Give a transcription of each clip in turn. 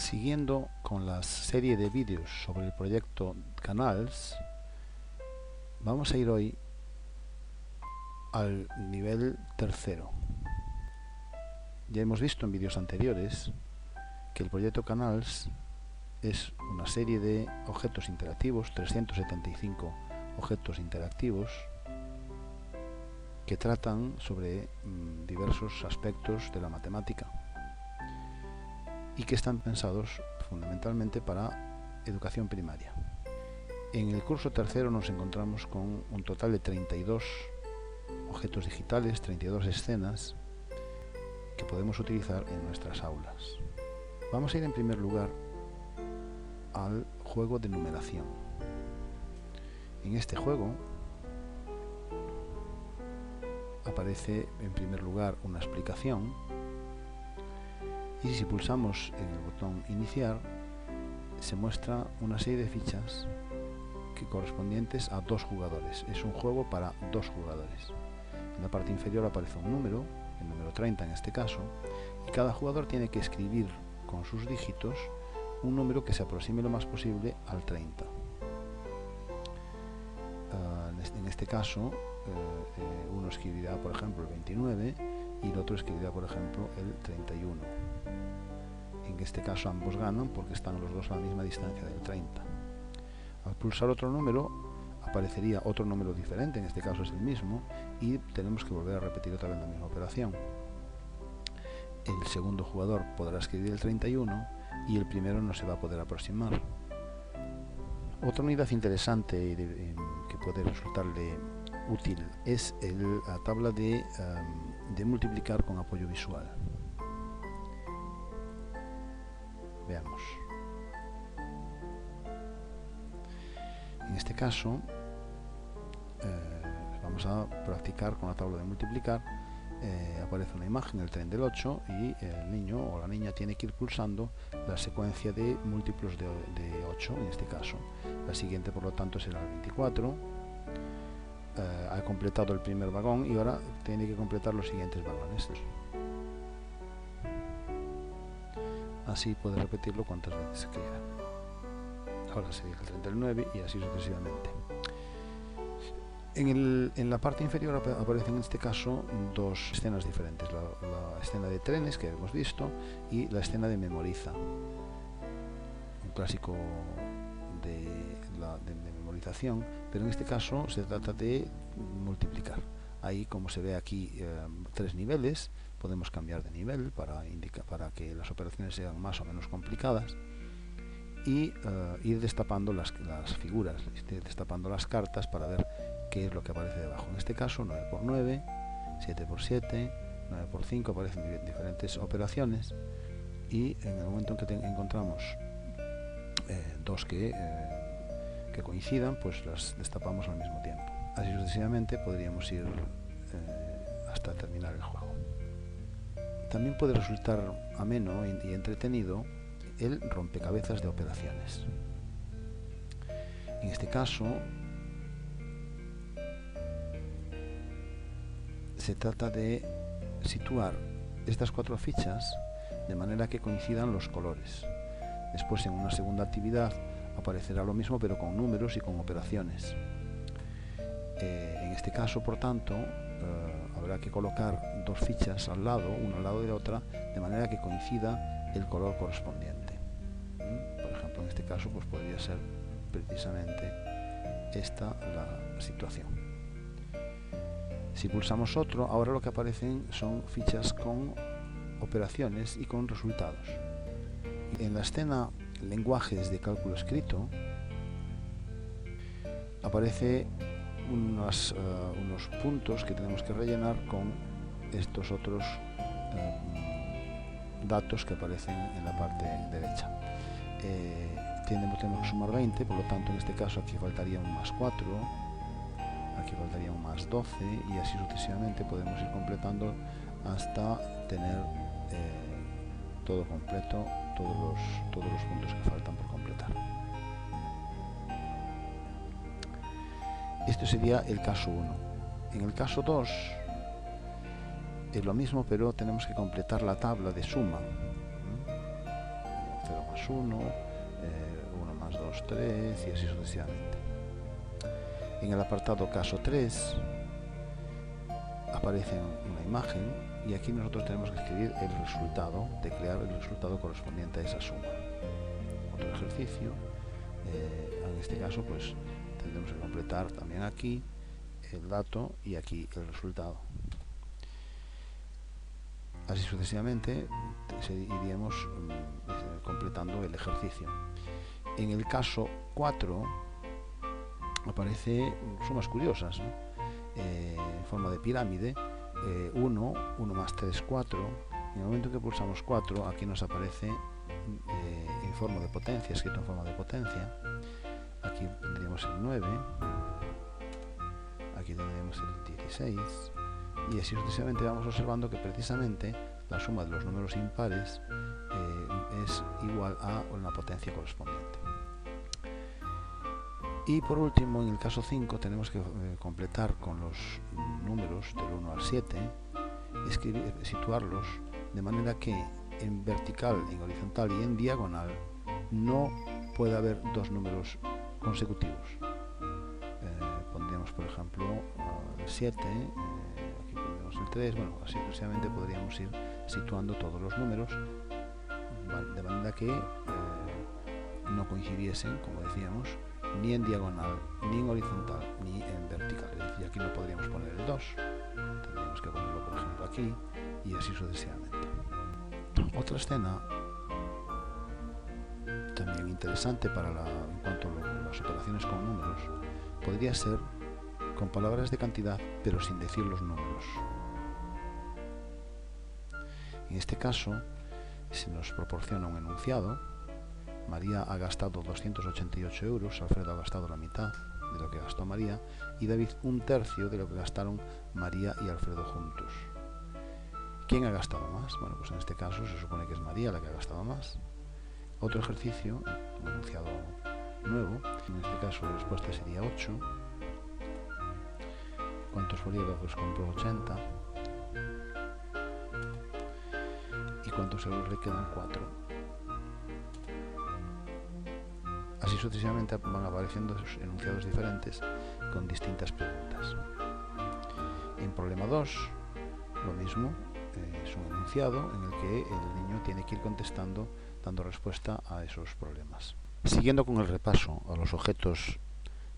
Siguiendo con la serie de vídeos sobre el proyecto Canals, vamos a ir hoy al nivel tercero. Ya hemos visto en vídeos anteriores que el proyecto Canals es una serie de objetos interactivos, 375 objetos interactivos, que tratan sobre diversos aspectos de la matemática y que están pensados fundamentalmente para educación primaria. En el curso tercero nos encontramos con un total de 32 objetos digitales, 32 escenas que podemos utilizar en nuestras aulas. Vamos a ir en primer lugar al juego de numeración. En este juego aparece en primer lugar una explicación, y si pulsamos en el botón iniciar se muestra una serie de fichas correspondientes a 2 jugadores. Es un juego para 2 jugadores. En la parte inferior aparece un número, el número 30 en este caso, y cada jugador tiene que escribir con sus dígitos un número que se aproxime lo más posible al 30. En este caso, uno escribirá, por ejemplo, el 29 y el otro escribirá, por ejemplo, el 31. En este caso ambos ganan porque están los dos a la misma distancia del 30. Al pulsar otro número aparecería otro número diferente, en este caso es el mismo, y tenemos que volver a repetir otra vez la misma operación. El segundo jugador podrá escribir el 31 y el primero no se va a poder aproximar. Otra unidad interesante que puede resultarle útil es la tabla de multiplicar con apoyo visual. Veamos. En este caso vamos a practicar con la tabla de multiplicar. Aparece una imagen, el tren del 8, y el niño o la niña tiene que ir pulsando la secuencia de múltiplos de 8, en este caso. La siguiente, por lo tanto, será el 24. Ha completado el primer vagón y ahora tiene que completar los siguientes vagones. Así puede repetirlo cuantas veces quiera. Ahora sería el 39 y así sucesivamente. En la parte inferior aparecen en este caso 2 escenas diferentes, la escena de trenes que hemos visto y la escena de memoriza, un clásico de memorización, pero en este caso se trata de multiplicar. Ahí, como se ve aquí, 3 niveles, podemos cambiar de nivel para que las operaciones sean más o menos complicadas, y ir destapando las figuras, destapando las cartas para ver qué es lo que aparece debajo. En este caso 9×9, 7×7, 9×5, aparecen diferentes operaciones, y en el momento en que encontramos dos que coincidan, pues las destapamos al mismo tiempo. Así sucesivamente podríamos ir hasta terminar el juego. También puede resultar ameno y entretenido el rompecabezas de operaciones. En este caso se trata de situar estas 4 fichas de manera que coincidan los colores. Después, en una segunda actividad, aparecerá lo mismo pero con números y con operaciones. En este caso, por tanto, habrá que colocar 2 fichas al lado, una al lado de otra, de manera que coincida el color correspondiente. Por ejemplo, en este caso pues podría ser precisamente esta la situación. Si pulsamos otro, ahora lo que aparecen son fichas con operaciones y con resultados. En la escena lenguajes de cálculo escrito aparece unos puntos que tenemos que rellenar con estos otros datos que aparecen en la parte derecha. Tenemos que sumar 20, por lo tanto en este caso aquí faltaría un +4, aquí faltaría un +12, y así sucesivamente podemos ir completando hasta tener todo completo, todos los puntos que faltan por completar. Esto sería el caso 1. En el caso 2 es lo mismo, pero tenemos que completar la tabla de suma. 0 más 1, 1 más 2, 3 y así sucesivamente. En el apartado caso 3 aparece una imagen y aquí nosotros tenemos que escribir el resultado, teclear el resultado correspondiente a esa suma. Otro ejercicio, en este caso pues tendremos que completar también aquí el dato y aquí el resultado. Así sucesivamente iríamos completando el ejercicio. En el caso 4 aparece sumas curiosas, ¿no? En forma de pirámide, 1 más 3, 4. En el momento en que pulsamos 4, aquí nos aparece en forma de potencia, escrito en forma de potencia. Aquí tendríamos el 9, aquí tendríamos el 16, y así sucesivamente vamos observando que precisamente la suma de los números impares es igual a una potencia correspondiente. Y por último, en el caso 5 tenemos que completar con los números del 1 al 7, situarlos de manera que en vertical, en horizontal y en diagonal no puede haber dos números consecutivos. Pondríamos por ejemplo el 7, aquí pondríamos el 3, bueno, así sucesivamente podríamos ir situando todos los números de manera que no coincidiesen, como decíamos, ni en diagonal, ni en horizontal, ni en vertical. Es decir, aquí no podríamos poner el 2, tendríamos que ponerlo por ejemplo aquí y así sucesivamente. Otra escena también interesante en cuanto a las operaciones con números podría ser con palabras de cantidad pero sin decir los números. En este caso se nos proporciona un enunciado. María ha gastado 288 euros, Alfredo ha gastado la mitad de lo que gastó María y David un tercio de lo que gastaron María y Alfredo juntos. ¿Quién ha gastado más? Bueno, pues en este caso se supone que es María la que ha gastado más. Otro ejercicio, un enunciado nuevo, en este caso la respuesta sería 8. ¿Cuántos bolígrafos compró? 80. ¿Y cuántos euros le quedan? 4. Así sucesivamente van apareciendo enunciados diferentes con distintas preguntas. En problema 2, lo mismo, es un enunciado en el que el niño tiene que ir contestando, dando respuesta a esos problemas. Siguiendo con el repaso a los objetos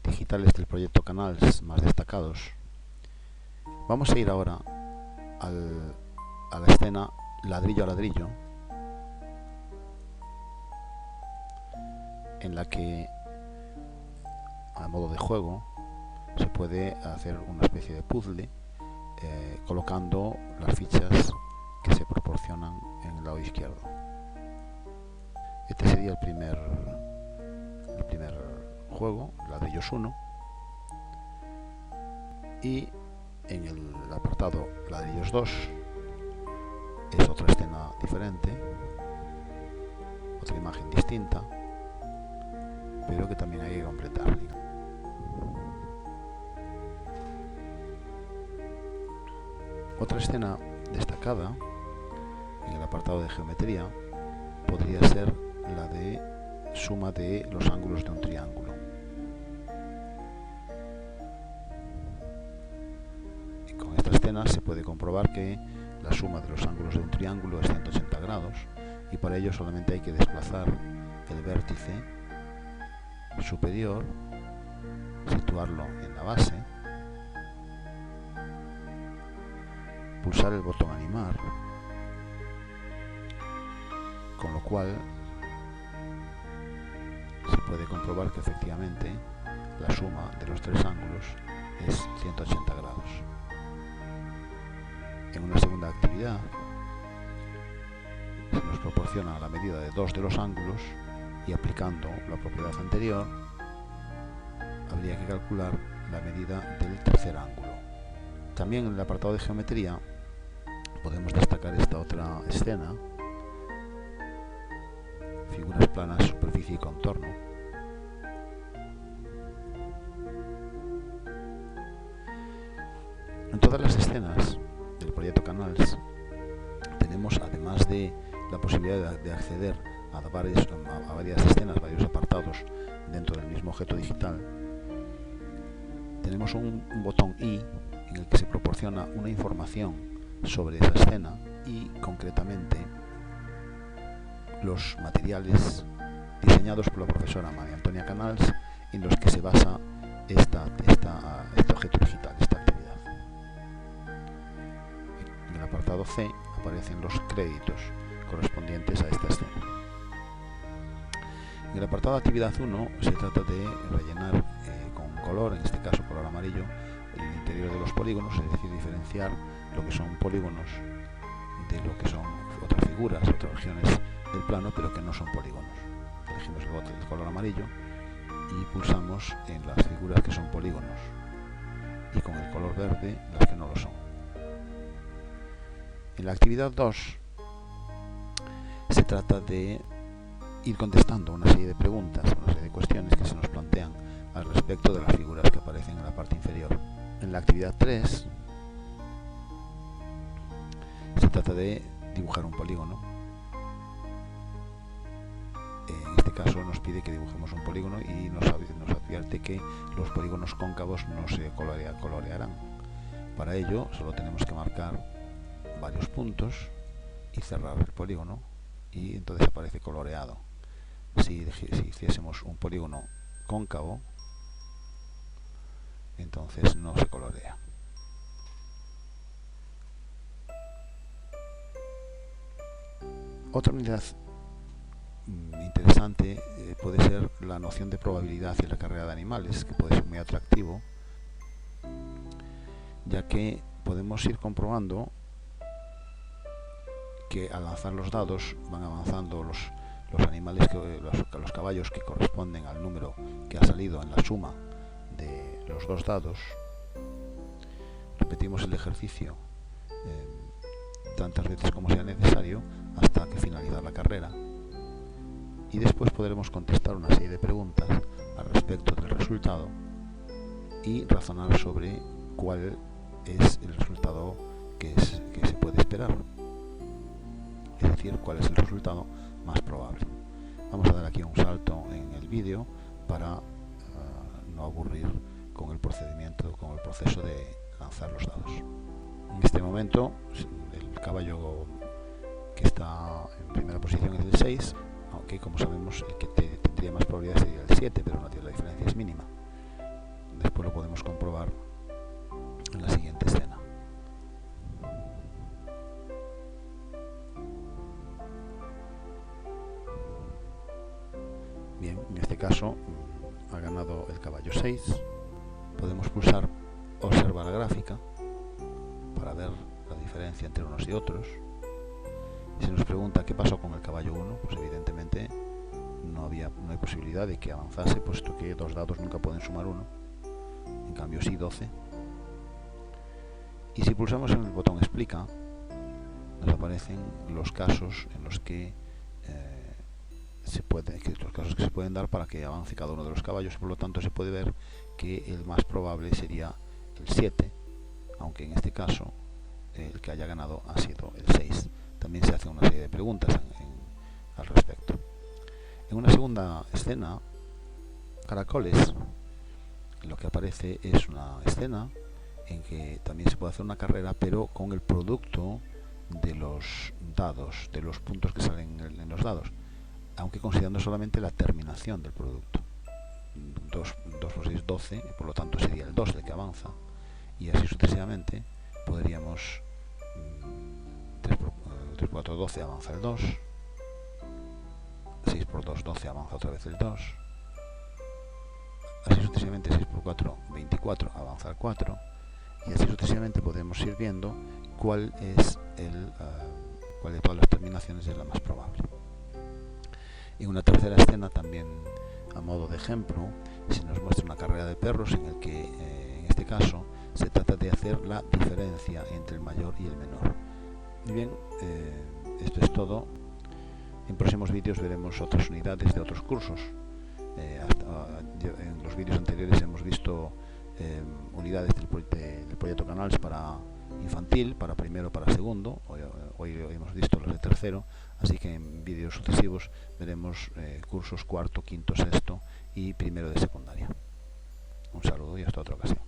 digitales del proyecto Canals más destacados, vamos a ir ahora a la escena ladrillo a ladrillo, en la que a modo de juego se puede hacer una especie de puzzle colocando las fichas que se proporcionan en el lado izquierdo. Este sería el primer juego, ladrillos 1, y en el apartado ladrillos 2 es otra escena diferente, otra imagen distinta, pero que también hay que completar. Otra escena destacada en el apartado de geometría podría ser la de suma de los ángulos de un triángulo. Y con esta escena se puede comprobar que la suma de los ángulos de un triángulo es 180 grados y para ello solamente hay que desplazar el vértice superior, situarlo en la base, pulsar el botón animar, con lo cual se puede comprobar que efectivamente la suma de los tres ángulos es 180 grados. En una segunda actividad se nos proporciona la medida de dos de los ángulos y aplicando la propiedad anterior habría que calcular la medida del tercer ángulo. También en el apartado de geometría podemos destacar esta otra escena: figuras planas, superficie y contorno. En todas las escenas del proyecto Canals tenemos, además de la posibilidad de acceder a varias escenas, varios apartados dentro del mismo objeto digital, tenemos un botón I en el que se proporciona una información sobre esa escena y concretamente los materiales diseñados por la profesora María Antonia Canals en los que se basa este objeto digital, esta actividad. En el apartado C aparecen los créditos correspondientes a esta escena. En el apartado de actividad 1 se trata de rellenar con color, en este caso color amarillo, el interior de los polígonos, es decir, diferenciar lo que son polígonos de lo que son otras figuras, otras regiones del plano, pero que no son polígonos. Elegimos el bote de color amarillo y pulsamos en las figuras que son polígonos y con el color verde las que no lo son. En la actividad 2 se trata de ir contestando una serie de preguntas, una serie de cuestiones que se nos plantean al respecto de las figuras que aparecen en la parte inferior. En la actividad 3 se trata de dibujar un polígono. En este caso nos pide que dibujemos un polígono y nos advierte que los polígonos cóncavos no se colorearán. Para ello solo tenemos que marcar varios puntos y cerrar el polígono y entonces aparece coloreado. Si hiciésemos un polígono cóncavo, entonces no se colorea. Otra unidad interesante puede ser la noción de probabilidad y la carrera de animales, que puede ser muy atractivo, ya que podemos ir comprobando que al lanzar los dados van avanzando los animales, los caballos que corresponden al número que ha salido en la suma de los dos dados. Repetimos el ejercicio tantas veces como sea necesario hasta que finaliza la carrera y después podremos contestar una serie de preguntas al respecto del resultado y razonar sobre cuál es el resultado que se puede esperar, es decir, cuál es el resultado más probable. Vamos a dar aquí un salto en el vídeo para no aburrir con el proceso de lanzar los dados. En este momento el caballo que está en primera posición es el 6, aunque como sabemos el que tendría más probabilidad sería el 7, pero la diferencia es mínima. Después lo podemos comprobar en la siguiente escena. Bien, en este caso ha ganado el caballo 6. Podemos pulsar observar la gráfica para ver la diferencia entre unos y otros. Si nos pregunta qué pasó con el caballo 1, pues evidentemente no hay posibilidad de que avanzase, puesto que dos dados nunca pueden sumar 1, en cambio sí 12. Y si pulsamos en el botón explica, nos aparecen los casos en los que se pueden dar para que avance cada uno de los caballos, y por lo tanto se puede ver que el más probable sería el 7, aunque en este caso el que haya ganado ha sido el 6. También se hace una serie de preguntas al respecto. En una segunda escena, caracoles, lo que aparece es una escena en que también se puede hacer una carrera, pero con el producto de los dados, de los puntos que salen en los dados, aunque considerando solamente la terminación del producto. 2 por 6, 12, por lo tanto sería el 2 el que avanza, y así sucesivamente podríamos 3 por 4, 12, avanza el 2, 6 por 2, 12, avanza otra vez el 2, así sucesivamente 6 por 4, 24, avanza el 4, y así sucesivamente podemos ir viendo cuál de todas las terminaciones es la más probable. En una tercera escena, también a modo de ejemplo, se nos muestra una carrera de perros en el que, en este caso, se trata de hacer la diferencia entre el mayor y el menor. Y bien, esto es todo. En próximos vídeos veremos otras unidades de otros cursos. En los vídeos anteriores hemos visto unidades del proyecto Canals para infantil, para primero, para segundo. Hoy hoy hemos visto los de tercero, así que en vídeos sucesivos veremos cursos cuarto, quinto, sexto y primero de secundaria. Un saludo y hasta otra ocasión.